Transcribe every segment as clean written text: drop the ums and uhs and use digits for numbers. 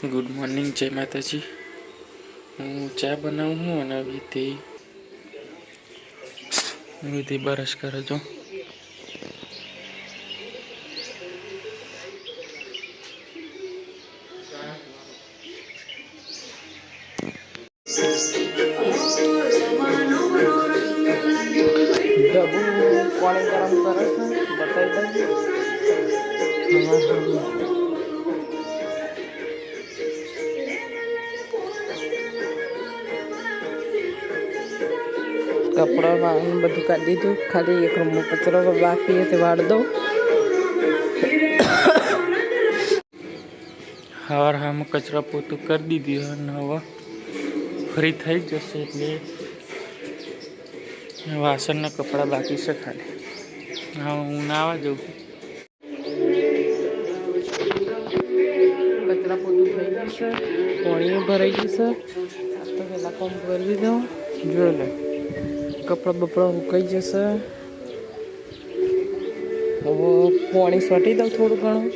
Good morning, जय माता जी। हूँ चा बनाऊँ हूँ અને विधि ब्रश करे जो। डबू पानी गरम करे बताई दे। कपड़ा वाहन बधु काढ़ दीधु, खाली एक रूम में कचरो बाकी है वाड़ दो। हवार हम कचरा पोतु कर दीधी हवा फ्री थी जैसे એટલે વાસણના કપડા બાકી છે ખાલી। હા હું નાવા જાઉં। કચરા પોતું થઈ ગયું છે, પાણી ભરાઈ ગયું છે। તો પેલા કોમ કરી દઉં, જોઈ લે કપડા બપડા સુકાઈ જશે। હવે પાણી સોટી દઉં થોડું ઘણું।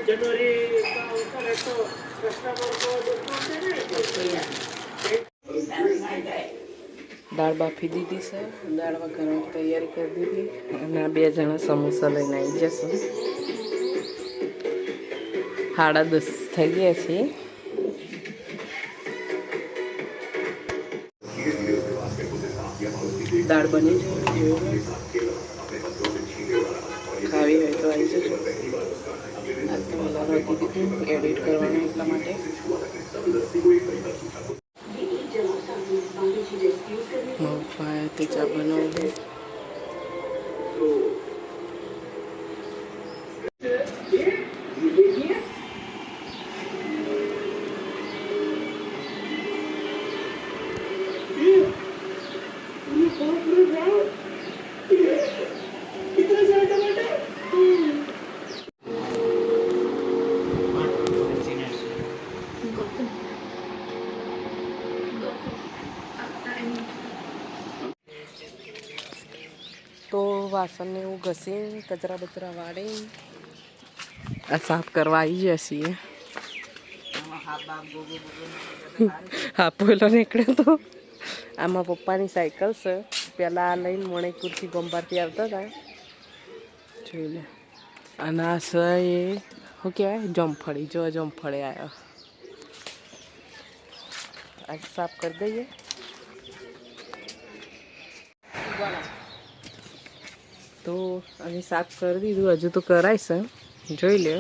जनवरी का अवसर है तो कस्टमर को दाल बाफी दीदी से दाल वगैरह की तैयारी कर दीदी। बे जना समोसा लईने आई जशे। 10:30 થઈ ગયા છે। दाल बनी खावी है तो आई जशो। एडिट करवाना એટલા માટે મફા તે ચા બનાવું। तो वासन ने वो घसी कचरा बचरा वाड़े साफ करवाई जैसी है। हाँ पहला निकले तो आमा पप्पा नी साइकल से पहला लईन मणिपुर थी गंबारती आवता था। જોઈ લે અને આ છે એ શું કહેવાય જમફળી। જો જમફળી આવ્યો आज साफ कर दઈએ। तो अभी साफ कर दीधु, हजू तो कराय से જોઈ લે।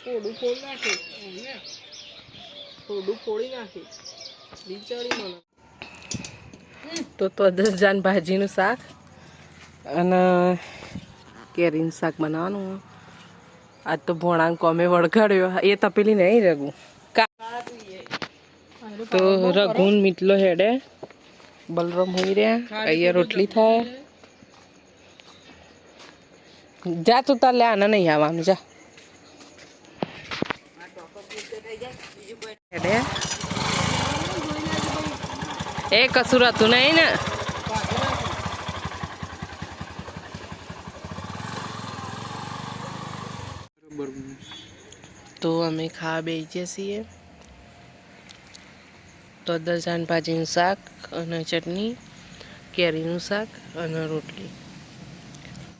થોડું ફોડી નાખી થોડું ફોડી નાખી બિચારી મને। તો 10 જાન ભાજીનું શાક અને કેરીનું શાક બનાવવાનું। आज तो भोणांग कोमे वड़गाड्यो ए तपेली नहीं रघु तो रघुन मितलो हेडे बलराम होई रे अయ్య रोटली थाय। जा तू तार ले आना नहीं आवानु जा हेडे ए कसूर तू नहीं ना। तो अमे खा बेचे छीए। तो 10 જાન ભાજીનું શાક અને ચટણી, કેરીનું શાક અને રોટલી।